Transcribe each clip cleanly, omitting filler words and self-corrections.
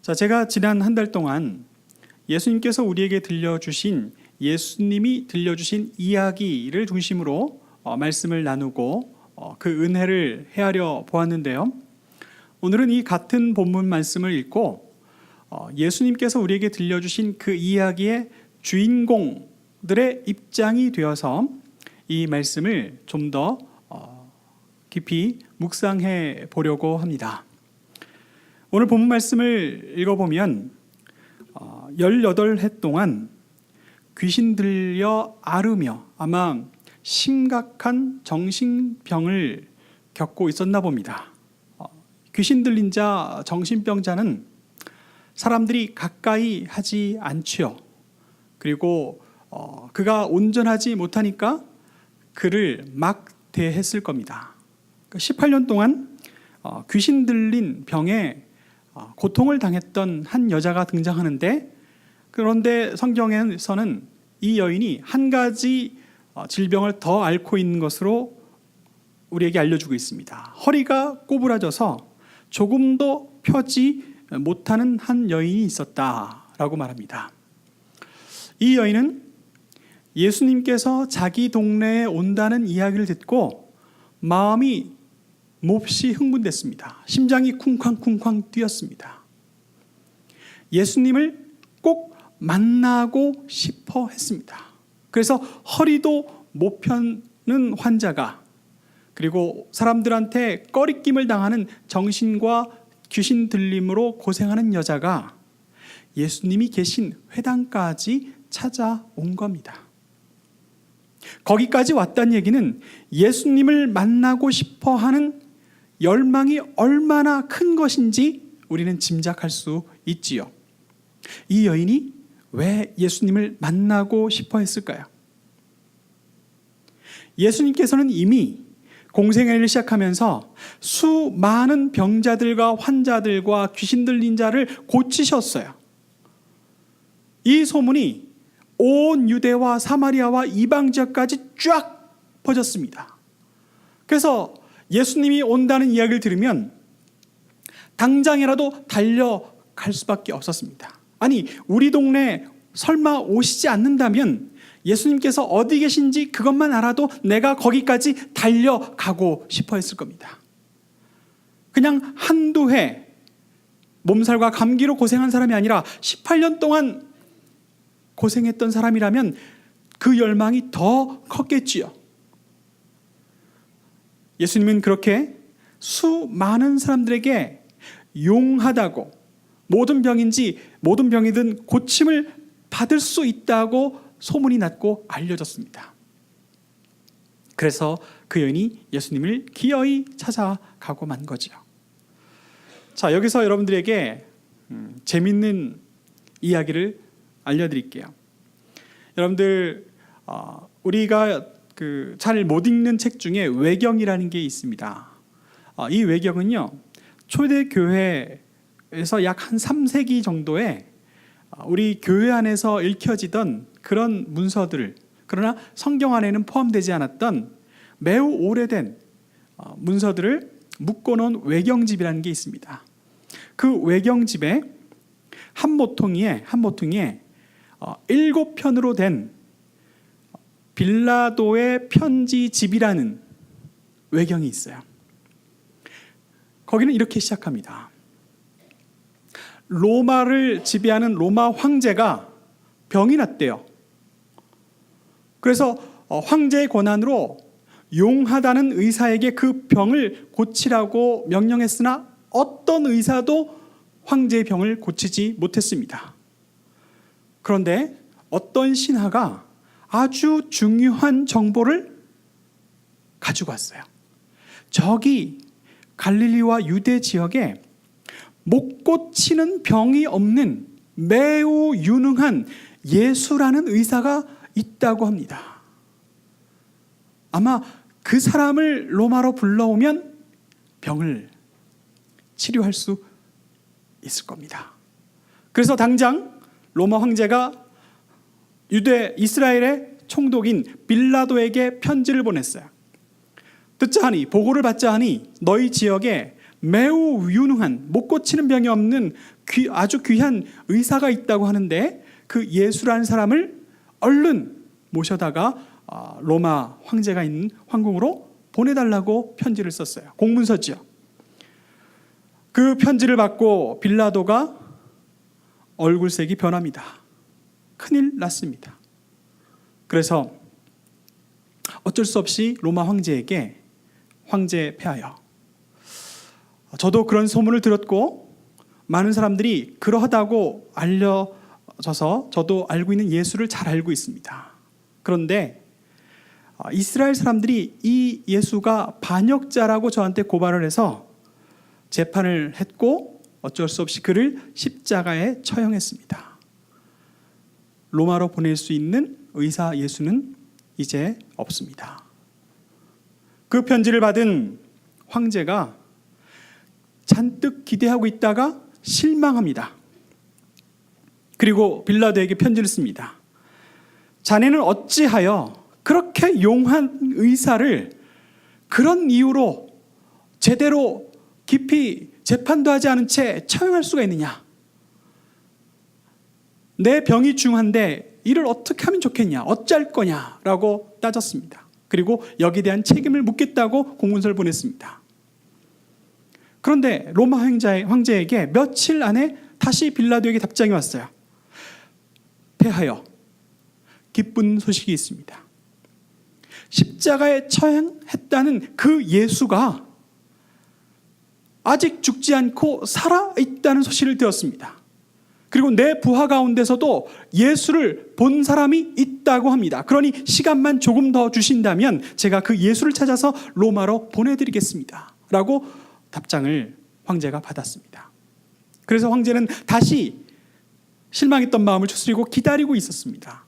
자, 제가 지난 한 달 동안 예수님께서 우리에게 예수님이 들려주신 이야기를 중심으로 말씀을 나누고 그 은혜를 헤아려 보았는데요. 오늘은 이 같은 본문 말씀을 읽고 예수님께서 우리에게 들려주신 그 이야기의 주인공들의 입장이 되어서 이 말씀을 좀 더 깊이 묵상해 보려고 합니다. 오늘 본문 말씀을 읽어보면 18해 동안 귀신 들려 앓으며 아마 심각한 정신병을 겪고 있었나 봅니다. 귀신 들린 자, 정신병자는 사람들이 가까이 하지 않지요. 그리고 그가 온전하지 못하니까 그를 막 대했을 겁니다. 18년 동안 귀신 들린 병에 고통을 당했던 한 여자가 등장하는데, 그런데 성경에서는 이 여인이 한 가지 질병을 더 앓고 있는 것으로 우리에게 알려주고 있습니다. 허리가 꼬부라져서 조금도 펴지 못하는 한 여인이 있었다라고 말합니다. 이 여인은 예수님께서 자기 동네에 온다는 이야기를 듣고 마음이 몹시 흥분됐습니다. 심장이 쿵쾅쿵쾅 뛰었습니다. 예수님을 꼭 만나고 싶어 했습니다. 그래서 허리도 못 펴는 환자가, 그리고 사람들한테 꺼리낌을 당하는 정신과 귀신 들림으로 고생하는 여자가 예수님이 계신 회당까지 찾아온 겁니다. 거기까지 왔다는 얘기는 예수님을 만나고 싶어 하는 열망이 얼마나 큰 것인지 우리는 짐작할 수 있지요. 이 여인이 왜 예수님을 만나고 싶어 했을까요? 예수님께서는 이미 공생애를 시작하면서 수많은 병자들과 환자들과 귀신 들린 자를 고치셨어요. 이 소문이 온 유대와 사마리아와 이방 지역까지 쫙 퍼졌습니다. 그래서 예수님이 온다는 이야기를 들으면 당장이라도 달려갈 수밖에 없었습니다. 아니, 우리 동네에 설마 오시지 않는다면 예수님께서 어디 계신지 그것만 알아도 내가 거기까지 달려가고 싶어 했을 겁니다. 그냥 한두 해 몸살과 감기로 고생한 사람이 아니라 18년 동안 고생했던 사람이라면 그 열망이 더 컸겠지요. 예수님은 그렇게 수많은 사람들에게 용하다고, 모든 병이든 고침을 받을 수 있다고 소문이 났고 알려졌습니다. 그래서 그 여인이 예수님을 기어이 찾아가고 만 거죠. 자, 여기서 여러분들에게 재밌는 이야기를 알려드릴게요. 여러분들, 우리가 잘 못 읽는 책 중에 외경이라는 게 있습니다. 이 외경은요, 초대교회에서 약 한 3세기 정도에 우리 교회 안에서 읽혀지던 그런 문서들을, 그러나 성경 안에는 포함되지 않았던 매우 오래된 문서들을 묶어놓은 외경집이라는 게 있습니다. 그 외경집에 한 모퉁이에 7편으로 된 빌라도의 편지집이라는 외경이 있어요. 거기는 이렇게 시작합니다. 로마를 지배하는 로마 황제가 병이 났대요. 그래서 황제의 권한으로 용하다는 의사에게 그 병을 고치라고 명령했으나 어떤 의사도 황제의 병을 고치지 못했습니다. 그런데 어떤 신하가 아주 중요한 정보를 가지고 왔어요. 저기 갈릴리와 유대 지역에 못 고치는 병이 없는 매우 유능한 예수라는 의사가 있다고 합니다. 아마 그 사람을 로마로 불러오면 병을 치료할 수 있을 겁니다. 그래서 당장 로마 황제가 이스라엘의 총독인 빌라도에게 편지를 보냈어요. 듣자 하니, 보고를 받자 하니 너희 지역에 매우 유능한, 못 고치는 병이 없는 아주 귀한 의사가 있다고 하는데 그 예수라는 사람을 얼른 모셔다가 로마 황제가 있는 황궁으로 보내달라고 편지를 썼어요. 공문서지요. 그 편지를 받고 빌라도가 얼굴색이 변합니다. 큰일 났습니다. 그래서 어쩔 수 없이 로마 황제에게 황제 폐하여, 저도 그런 소문을 들었고 많은 사람들이 그러하다고 알려져서 저도 알고 있는 예수를 잘 알고 있습니다. 그런데 이스라엘 사람들이 이 예수가 반역자라고 저한테 고발을 해서 재판을 했고 어쩔 수 없이 그를 십자가에 처형했습니다. 로마로 보낼 수 있는 의사 예수는 이제 없습니다. 그 편지를 받은 황제가 잔뜩 기대하고 있다가 실망합니다. 그리고 빌라도에게 편지를 씁니다. 자네는 어찌하여 그렇게 용한 의사를 그런 이유로 제대로 깊이 재판도 하지 않은 채 처형할 수가 있느냐? 내 병이 중한데 이를 어떻게 하면 좋겠냐? 어찌할 거냐라고 따졌습니다. 그리고 여기에 대한 책임을 묻겠다고 공문서를 보냈습니다. 그런데 로마 황제에게 며칠 안에 다시 빌라도에게 답장이 왔어요. 폐하여, 기쁜 소식이 있습니다. 십자가에 처형했다는 그 예수가 아직 죽지 않고 살아있다는 소식을 들었습니다. 그리고 내 부하 가운데서도 예수를 본 사람이 있다고 합니다. 그러니 시간만 조금 더 주신다면 제가 그 예수를 찾아서 로마로 보내드리겠습니다. 라고 답장을 황제가 받았습니다. 그래서 황제는 다시 실망했던 마음을 추스리고 기다리고 있었습니다.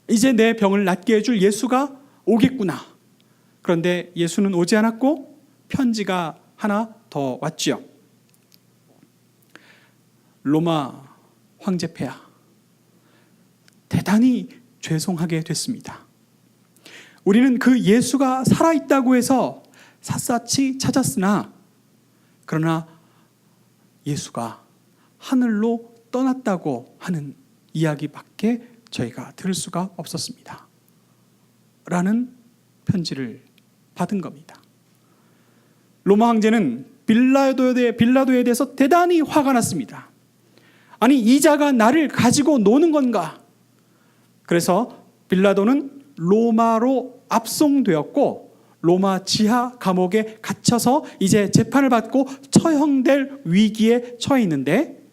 이제 내 병을 낫게 해줄 예수가 오겠구나. 그런데 예수는 오지 않았고 편지가 하나 더 왔지요. 로마 황제 폐하, 대단히 죄송하게 됐습니다. 우리는 그 예수가 살아있다고 해서 샅샅이 찾았으나 그러나 예수가 하늘로 떠났다고 하는 이야기밖에 저희가 들을 수가 없었습니다. 라는 편지를 받은 겁니다. 로마 황제는 빌라도에 대해서 대단히 화가 났습니다. 아니, 이 자가 나를 가지고 노는 건가? 그래서 빌라도는 로마로 압송되었고 로마 지하 감옥에 갇혀서 이제 재판을 받고 처형될 위기에 처해 있는데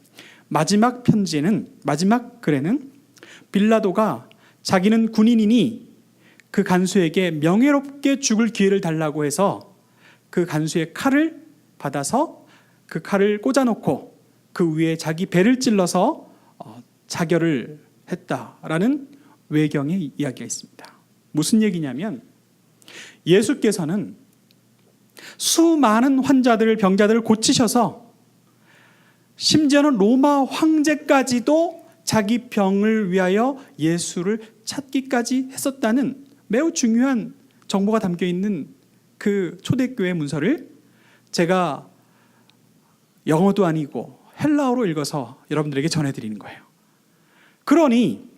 마지막 글에는 빌라도가 자기는 군인이니 그 간수에게 명예롭게 죽을 기회를 달라고 해서 그 간수의 칼을 받아서 그 칼을 꽂아놓고 그 위에 자기 배를 찔러서 자결을 했다라는 외경의 이야기가 있습니다. 무슨 얘기냐면 예수께서는 수많은 환자들을, 병자들을 고치셔서 심지어는 로마 황제까지도 자기 병을 위하여 예수를 찾기까지 했었다는 매우 중요한 정보가 담겨 있는 그 초대교회 문서를 제가 영어도 아니고 헬라어로 읽어서 여러분들에게 전해드리는 거예요. 그러니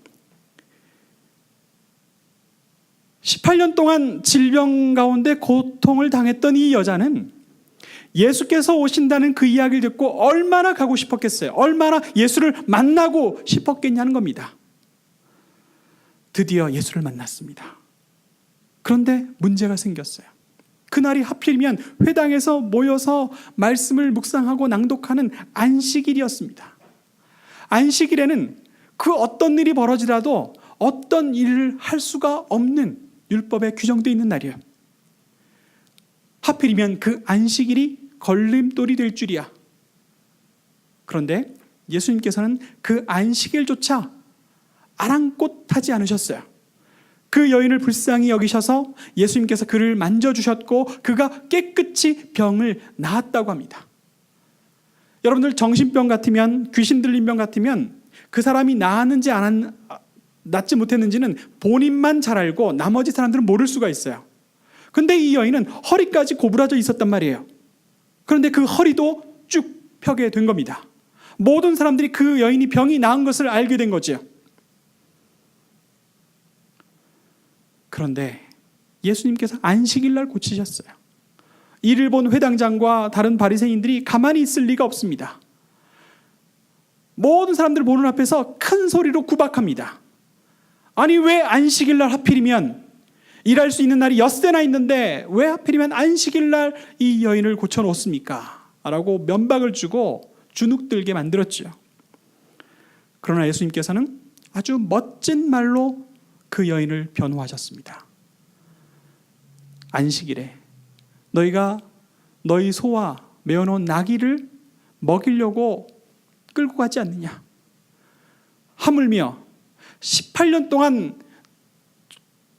18년 동안 질병 가운데 고통을 당했던 이 여자는 예수께서 오신다는 그 이야기를 듣고 얼마나 가고 싶었겠어요? 얼마나 예수를 만나고 싶었겠냐는 겁니다. 드디어 예수를 만났습니다. 그런데 문제가 생겼어요. 그날이 하필이면 회당에서 모여서 말씀을 묵상하고 낭독하는 안식일이었습니다. 안식일에는 그 어떤 일이 벌어지라도 어떤 일을 할 수가 없는 율법에 규정되어 있는 날이에요. 하필이면 그 안식일이 걸림돌이 될 줄이야. 그런데 예수님께서는 그 안식일조차 아랑곳하지 않으셨어요. 그 여인을 불쌍히 여기셔서 예수님께서 그를 만져주셨고 그가 깨끗이 병을 나았다고 합니다. 여러분들 정신병 같으면, 귀신 들린 병 같으면 그 사람이 나았는지 낫지 못했는지는 본인만 잘 알고 나머지 사람들은 모를 수가 있어요. 근데 이 여인은 허리까지 고부라져 있었단 말이에요. 그런데 그 허리도 쭉 펴게 된 겁니다. 모든 사람들이 그 여인이 병이 나은 것을 알게 된 거죠. 그런데 예수님께서 안식일 날 고치셨어요. 이를 본 회당장과 다른 바리새인들이 가만히 있을 리가 없습니다. 모든 사람들 보는 앞에서 큰 소리로 구박합니다. 아니, 왜 안식일 날 하필이면, 일할 수 있는 날이 엿새나 있는데 왜 하필이면 안식일 날 이 여인을 고쳐놓습니까? 라고 면박을 주고 주눅들게 만들었죠. 그러나 예수님께서는 아주 멋진 말로 그 여인을 변호하셨습니다. 안식일에 너희가 너희 소와 메어놓은 나귀를 먹이려고 끌고 가지 않느냐? 하물며 18년 동안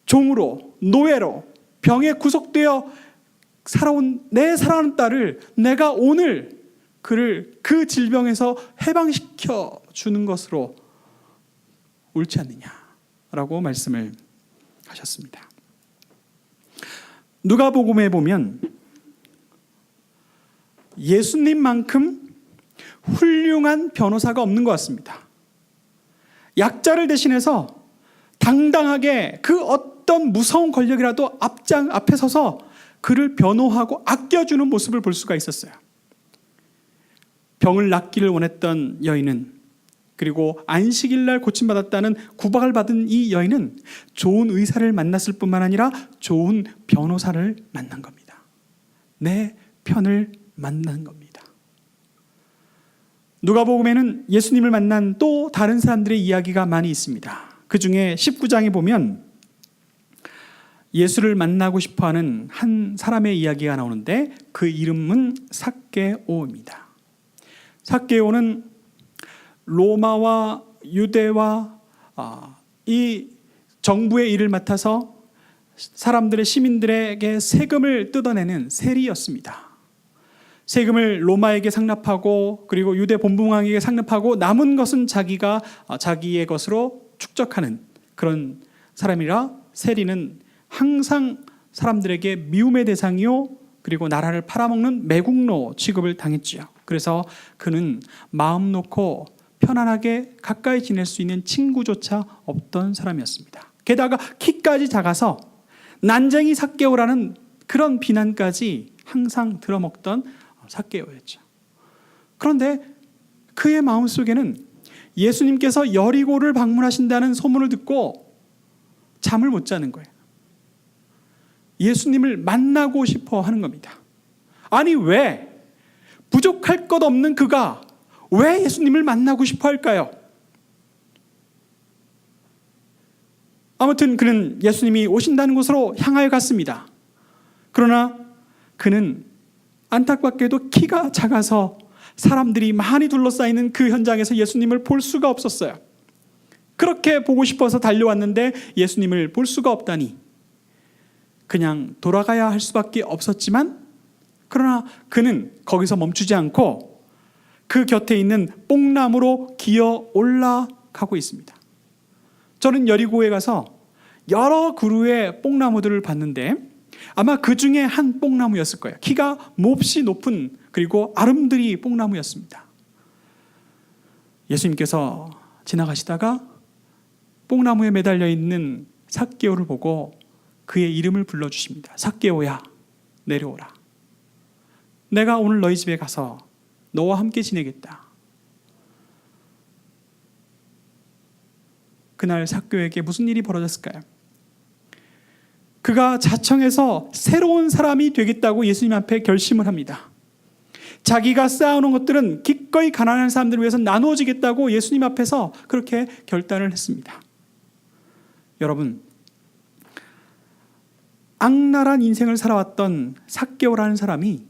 종으로, 노예로, 병에 구속되어 살아온 내 사랑하는 딸을 내가 오늘 그를 그 질병에서 해방시켜 주는 것으로 옳지 않느냐라고 말씀을 하셨습니다. 누가복음에 보면 예수님만큼 훌륭한 변호사가 없는 것 같습니다. 약자를 대신해서 당당하게 그 어떤 무서운 권력이라도 앞에 서서 그를 변호하고 아껴주는 모습을 볼 수가 있었어요. 병을 낫기를 원했던 여인은, 그리고 안식일 날 고침받았다는 구박을 받은 이 여인은 좋은 의사를 만났을 뿐만 아니라 좋은 변호사를 만난 겁니다. 내 편을 만난 겁니다. 누가복음에는 예수님을 만난 또 다른 사람들의 이야기가 많이 있습니다. 그 중에 19장에 보면 예수를 만나고 싶어하는 한 사람의 이야기가 나오는데 그 이름은 삭개오입니다. 삭개오는 로마와 유대와 이 정부의 일을 맡아서 사람들의, 시민들에게 세금을 뜯어내는 세리였습니다. 세금을 로마에게 상납하고 그리고 유대 본부왕에게 상납하고 남은 것은 자기가 자기의 것으로 축적하는 그런 사람이라 세리는 항상 사람들에게 미움의 대상이요, 그리고 나라를 팔아먹는 매국노 취급을 당했지요. 그래서 그는 마음 놓고 편안하게 가까이 지낼 수 있는 친구조차 없던 사람이었습니다. 게다가 키까지 작아서 난쟁이 삭개오라는 그런 비난까지 항상 들어먹던 삭개오였죠. 그런데 그의 마음속에는 예수님께서 여리고를 방문하신다는 소문을 듣고 잠을 못 자는 거예요. 예수님을 만나고 싶어 하는 겁니다. 아니, 왜 부족할 것 없는 그가 왜 예수님을 만나고 싶어 할까요? 아무튼 그는 예수님이 오신다는 곳으로 향하여 갔습니다. 그러나 그는 안타깝게도 키가 작아서 사람들이 많이 둘러싸이는 그 현장에서 예수님을 볼 수가 없었어요. 그렇게 보고 싶어서 달려왔는데 예수님을 볼 수가 없다니 그냥 돌아가야 할 수밖에 없었지만, 그러나 그는 거기서 멈추지 않고 그 곁에 있는 뽕나무로 기어 올라가고 있습니다. 저는 여리고에 가서 여러 그루의 뽕나무들을 봤는데 아마 그 중에 한 뽕나무였을 거예요. 키가 몹시 높은, 그리고 아름드리 뽕나무였습니다. 예수님께서 지나가시다가 뽕나무에 매달려 있는 삭개오를 보고 그의 이름을 불러주십니다. 삭개오야, 내려오라. 내가 오늘 너희 집에 가서 너와 함께 지내겠다. 그날 삭개오에게 무슨 일이 벌어졌을까요? 그가 자청해서 새로운 사람이 되겠다고 예수님 앞에 결심을 합니다. 자기가 쌓아놓은 것들은 기꺼이 가난한 사람들을 위해서 나누어지겠다고 예수님 앞에서 그렇게 결단을 했습니다. 여러분, 악랄한 인생을 살아왔던 삭개오라는 사람이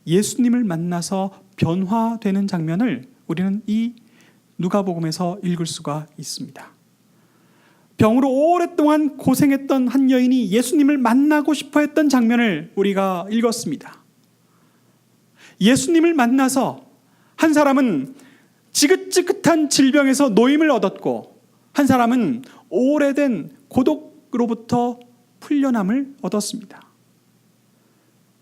예수님을 만나서 변화되는 장면을 우리는 이 누가복음에서 읽을 수가 있습니다. 병으로 오랫동안 고생했던 한 여인이 예수님을 만나고 싶어 했던 장면을 우리가 읽었습니다. 예수님을 만나서 한 사람은 지긋지긋한 질병에서 노임을 얻었고, 한 사람은 오래된 고독으로부터 풀려남을 얻었습니다.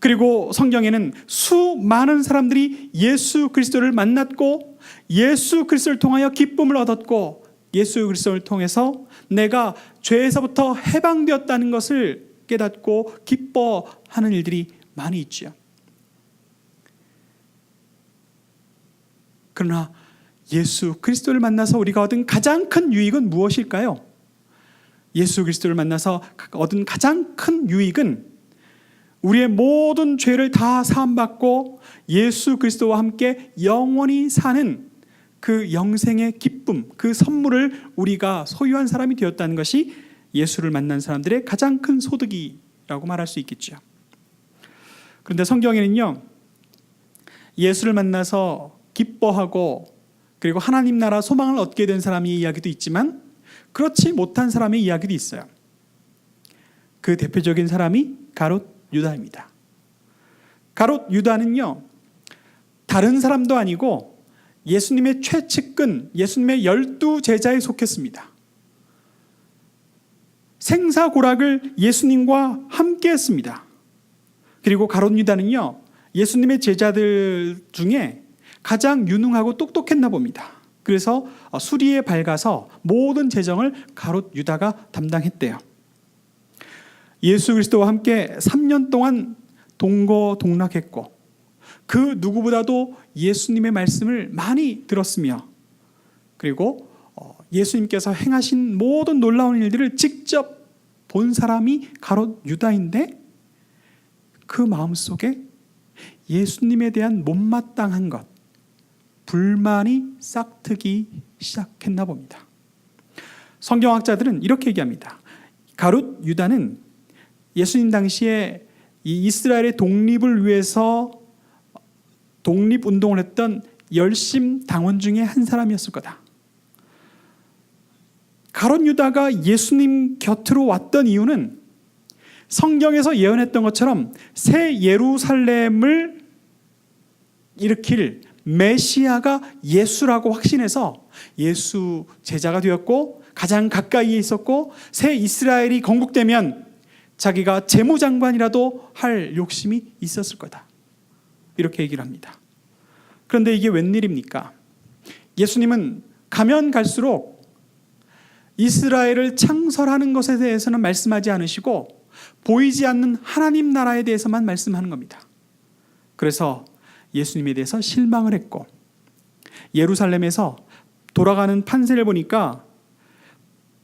그리고 성경에는 수많은 사람들이 예수 그리스도를 만났고 예수 그리스도를 통하여 기쁨을 얻었고 예수 그리스도를 통해서 내가 죄에서부터 해방되었다는 것을 깨닫고 기뻐하는 일들이 많이 있죠. 그러나 예수 그리스도를 만나서 우리가 얻은 가장 큰 유익은 무엇일까요? 예수 그리스도를 만나서 얻은 가장 큰 유익은 우리의 모든 죄를 다 사함받고 예수 그리스도와 함께 영원히 사는 그 영생의 기쁨, 그 선물을 우리가 소유한 사람이 되었다는 것이 예수를 만난 사람들의 가장 큰 소득이라고 말할 수 있겠죠. 그런데 성경에는요, 예수를 만나서 기뻐하고 그리고 하나님 나라 소망을 얻게 된 사람의 이야기도 있지만 그렇지 못한 사람의 이야기도 있어요. 그 대표적인 사람이 가롯 유다입니다. 가롯 유다는요, 다른 사람도 아니고 예수님의 최측근, 예수님의 12제자에 속했습니다. 생사고락을 예수님과 함께 했습니다. 그리고 가롯 유다는요, 예수님의 제자들 중에 가장 유능하고 똑똑했나 봅니다. 그래서 수리에 밝아서 모든 재정을 가롯 유다가 담당했대요. 예수 그리스도와 함께 3년 동안 동거동락했고 그 누구보다도 예수님의 말씀을 많이 들었으며 그리고 예수님께서 행하신 모든 놀라운 일들을 직접 본 사람이 가롯 유다인데 그 마음속에 예수님에 대한 못마땅한 것, 불만이 싹트기 시작했나 봅니다. 성경학자들은 이렇게 얘기합니다. 가롯 유다는 예수님 당시에 이 이스라엘의 독립을 위해서 독립운동을 했던 열심 당원 중에 한 사람이었을 거다. 가롯 유다가 예수님 곁으로 왔던 이유는 성경에서 예언했던 것처럼 새 예루살렘을 일으킬 메시아가 예수라고 확신해서 예수 제자가 되었고 가장 가까이에 있었고 새 이스라엘이 건국되면 자기가 재무장관이라도 할 욕심이 있었을 거다. 이렇게 얘기를 합니다. 그런데 이게 웬일입니까? 예수님은 가면 갈수록 이스라엘을 창설하는 것에 대해서는 말씀하지 않으시고 보이지 않는 하나님 나라에 대해서만 말씀하는 겁니다. 그래서 예수님에 대해서 실망을 했고 예루살렘에서 돌아가는 판세를 보니까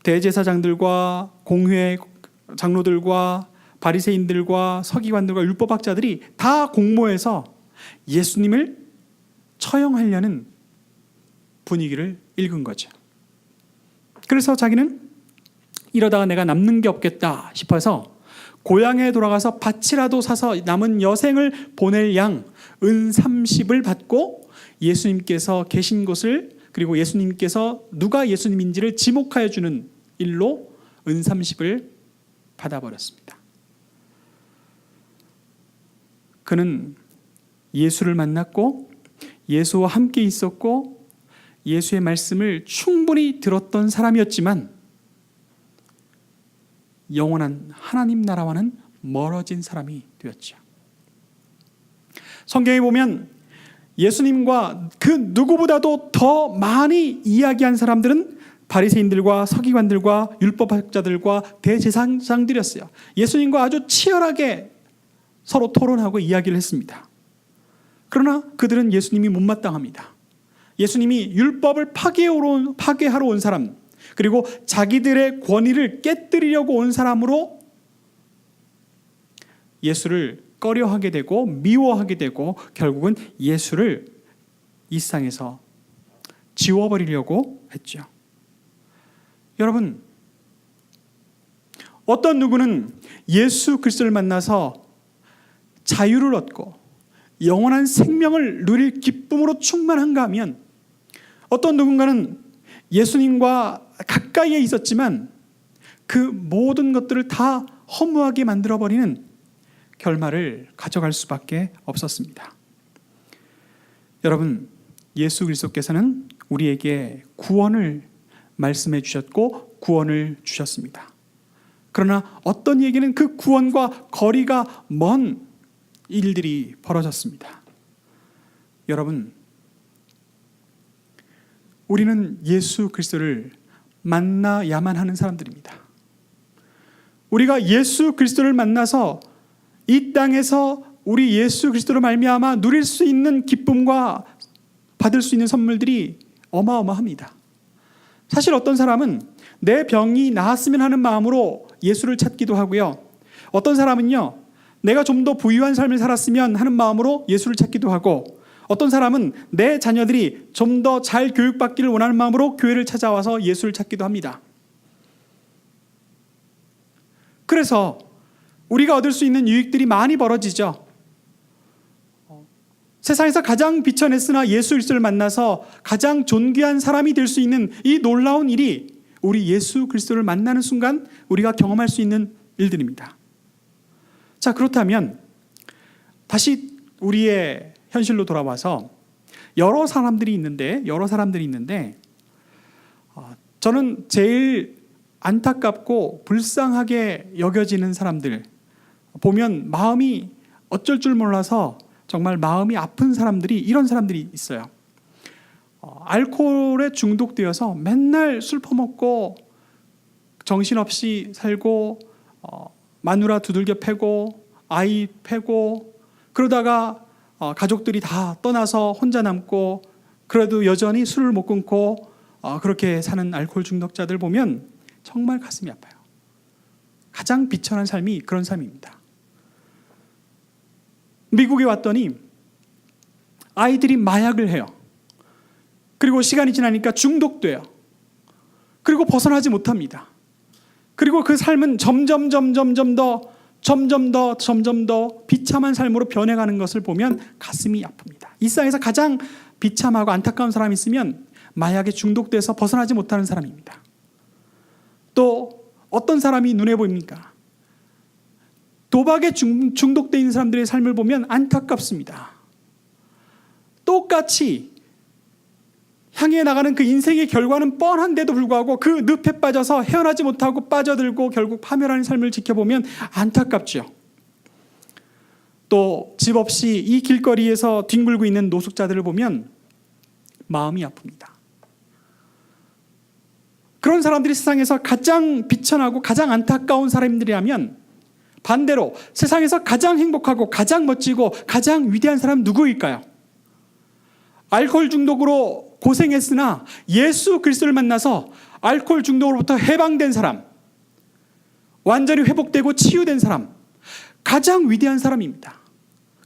대제사장들과 공회 장로들과 바리새인들과 서기관들과 율법학자들이 다 공모해서 예수님을 처형하려는 분위기를 읽은 거죠. 그래서 자기는 이러다가 내가 남는 게 없겠다 싶어서 고향에 돌아가서 밭이라도 사서 남은 여생을 보낼 양 은 30을 받고 예수님께서 계신 곳을 그리고 예수님께서 누가 예수님인지를 지목하여 주는 일로 은 30을 받아버렸습니다. 그는 예수를 만났고 예수와 함께 있었고 예수의 말씀을 충분히 들었던 사람이었지만 영원한 하나님 나라와는 멀어진 사람이 되었죠. 성경에 보면 예수님과 그 누구보다도 더 많이 이야기한 사람들은 바리새인들과 서기관들과 율법학자들과 대제사장들이었어요. 예수님과 아주 치열하게 서로 토론하고 이야기를 했습니다. 그러나 그들은 예수님이 못마땅합니다. 예수님이 율법을 파괴하러 온 사람, 그리고 자기들의 권위를 깨뜨리려고 온 사람으로 예수를 꺼려하게 되고 미워하게 되고 결국은 예수를 이 세상에서 지워버리려고 했죠. 여러분, 어떤 누구는 예수 그리스도를 만나서 자유를 얻고 영원한 생명을 누릴 기쁨으로 충만한가 하면 어떤 누군가는 예수님과 가까이에 있었지만 그 모든 것들을 다 허무하게 만들어버리는 결말을 가져갈 수밖에 없었습니다. 여러분, 예수 그리스도께서는 우리에게 구원을 말씀해 주셨고 구원을 주셨습니다. 그러나 어떤 이에게는 그 구원과 거리가 먼 일들이 벌어졌습니다. 여러분, 우리는 예수 그리스도를 만나야만 하는 사람들입니다. 우리가 예수 그리스도를 만나서 이 땅에서 우리 예수 그리스도로 말미암아 누릴 수 있는 기쁨과 받을 수 있는 선물들이 어마어마합니다. 사실 어떤 사람은 내 병이 나았으면 하는 마음으로 예수를 찾기도 하고요. 어떤 사람은요, 내가 좀 더 부유한 삶을 살았으면 하는 마음으로 예수를 찾기도 하고, 어떤 사람은 내 자녀들이 좀 더 잘 교육받기를 원하는 마음으로 교회를 찾아와서 예수를 찾기도 합니다. 그래서 우리가 얻을 수 있는 유익들이 많이 벌어지죠. 세상에서 가장 비천했으나 예수 그리스도를 만나서 가장 존귀한 사람이 될 수 있는 이 놀라운 일이 우리 예수 그리스도를 만나는 순간 우리가 경험할 수 있는 일들입니다. 자, 그렇다면 다시 우리의 현실로 돌아와서 여러 사람들이 있는데 저는 제일 안타깝고 불쌍하게 여겨지는 사람들 보면 마음이 어쩔 줄 몰라서 정말 마음이 아픈 사람들이, 이런 사람들이 있어요. 알코올에 중독되어서 맨날 술 퍼먹고 정신없이 살고 마누라 두들겨 패고 아이 패고 그러다가 가족들이 다 떠나서 혼자 남고 그래도 여전히 술을 못 끊고 그렇게 사는 알코올 중독자들 보면 정말 가슴이 아파요. 가장 비천한 삶이 그런 삶입니다. 미국에 왔더니 아이들이 마약을 해요. 그리고 시간이 지나니까 중독돼요. 그리고 벗어나지 못합니다. 그리고 그 삶은 점점 더 비참한 삶으로 변해가는 것을 보면 가슴이 아픕니다. 이 세상에서 가장 비참하고 안타까운 사람이 있으면 마약에 중독돼서 벗어나지 못하는 사람입니다. 또 어떤 사람이 눈에 보입니까? 도박에 중독되어 있는 사람들의 삶을 보면 안타깝습니다. 똑같이 향해 나가는 그 인생의 결과는 뻔한데도 불구하고 그 늪에 빠져서 헤어나지 못하고 빠져들고 결국 파멸하는 삶을 지켜보면 안타깝죠. 또 집 없이 이 길거리에서 뒹굴고 있는 노숙자들을 보면 마음이 아픕니다. 그런 사람들이 세상에서 가장 비천하고 가장 안타까운 사람들이라면 반대로 세상에서 가장 행복하고 가장 멋지고 가장 위대한 사람은 누구일까요? 알코올 중독으로 고생했으나 예수 그리스도를 만나서 알코올 중독으로부터 해방된 사람, 완전히 회복되고 치유된 사람, 가장 위대한 사람입니다.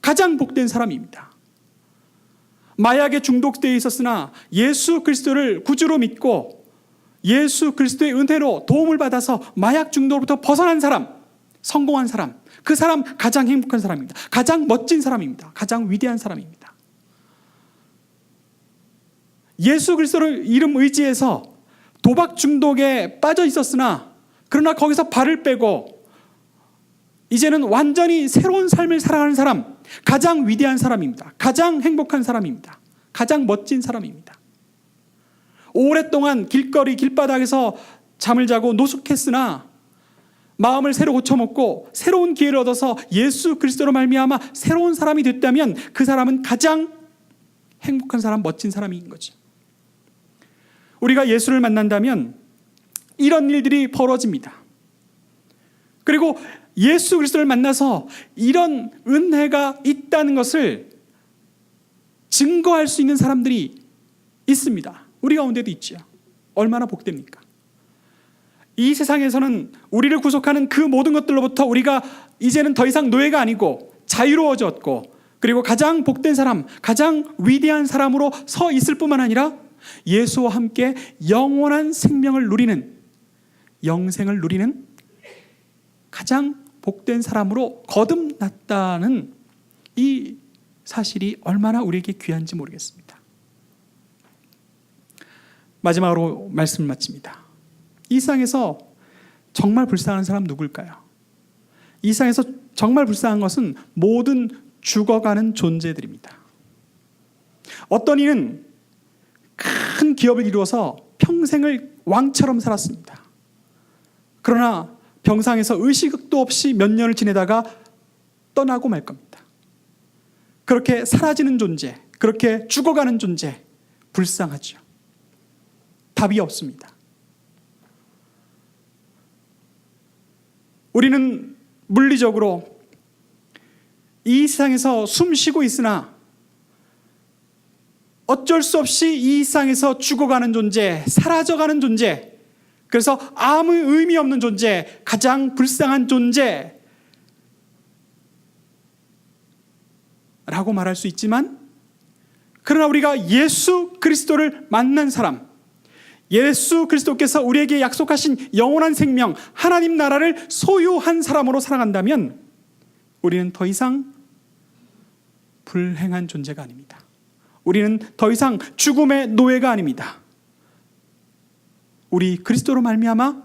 가장 복된 사람입니다. 마약에 중독되어 있었으나 예수 그리스도를 구주로 믿고 예수 그리스도의 은혜로 도움을 받아서 마약 중독으로부터 벗어난 사람, 성공한 사람, 그 사람 가장 행복한 사람입니다. 가장 멋진 사람입니다. 가장 위대한 사람입니다. 예수 그리스도를 이름 의지해서 도박 중독에 빠져 있었으나 그러나 거기서 발을 빼고 이제는 완전히 새로운 삶을 살아가는 사람, 가장 위대한 사람입니다. 가장 행복한 사람입니다. 가장 멋진 사람입니다. 오랫동안 길거리 길바닥에서 잠을 자고 노숙했으나 마음을 새로 고쳐먹고 새로운 기회를 얻어서 예수 그리스도로 말미암아 새로운 사람이 됐다면 그 사람은 가장 행복한 사람, 멋진 사람인 거죠. 우리가 예수를 만난다면 이런 일들이 벌어집니다. 그리고 예수 그리스도를 만나서 이런 은혜가 있다는 것을 증거할 수 있는 사람들이 있습니다. 우리 가운데도 있죠. 얼마나 복됩니까? 이 세상에서는 우리를 구속하는 그 모든 것들로부터 우리가 이제는 더 이상 노예가 아니고 자유로워졌고 그리고 가장 복된 사람, 가장 위대한 사람으로 서 있을 뿐만 아니라 예수와 함께 영원한 생명을 누리는, 영생을 누리는 가장 복된 사람으로 거듭났다는 이 사실이 얼마나 우리에게 귀한지 모르겠습니다. 마지막으로 말씀을 마칩니다. 이 세상에서 정말 불쌍한 사람 누굴까요? 이 세상에서 정말 불쌍한 것은 모든 죽어가는 존재들입니다. 어떤 이는 큰 기업을 이루어서 평생을 왕처럼 살았습니다. 그러나 병상에서 의식도 없이 몇 년을 지내다가 떠나고 말 겁니다. 그렇게 사라지는 존재, 그렇게 죽어가는 존재, 불쌍하죠. 답이 없습니다. 우리는 물리적으로 이 세상에서 숨 쉬고 있으나 어쩔 수 없이 이 세상에서 죽어가는 존재, 사라져가는 존재, 그래서 아무 의미 없는 존재, 가장 불쌍한 존재 라고 말할 수 있지만, 그러나 우리가 예수 그리스도를 만난 사람, 예수 그리스도께서 우리에게 약속하신 영원한 생명, 하나님 나라를 소유한 사람으로 살아간다면 우리는 더 이상 불행한 존재가 아닙니다. 우리는 더 이상 죽음의 노예가 아닙니다. 우리 그리스도로 말미암아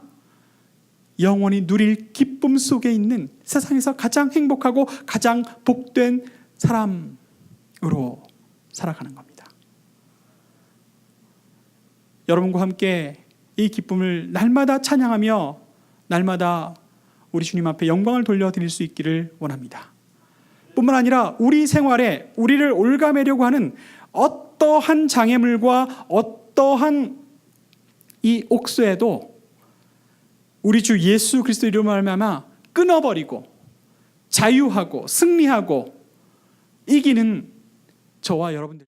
영원히 누릴 기쁨 속에 있는 세상에서 가장 행복하고 가장 복된 사람으로 살아가는 겁니다. 여러분과 함께 이 기쁨을 날마다 찬양하며 날마다 우리 주님 앞에 영광을 돌려드릴 수 있기를 원합니다. 뿐만 아니라 우리 생활에 우리를 올가매려고 하는 어떠한 장애물과 어떠한 이 옥쇠도 우리 주 예수 그리스도 이름으로 말미암아 끊어버리고 자유하고 승리하고 이기는 저와 여러분들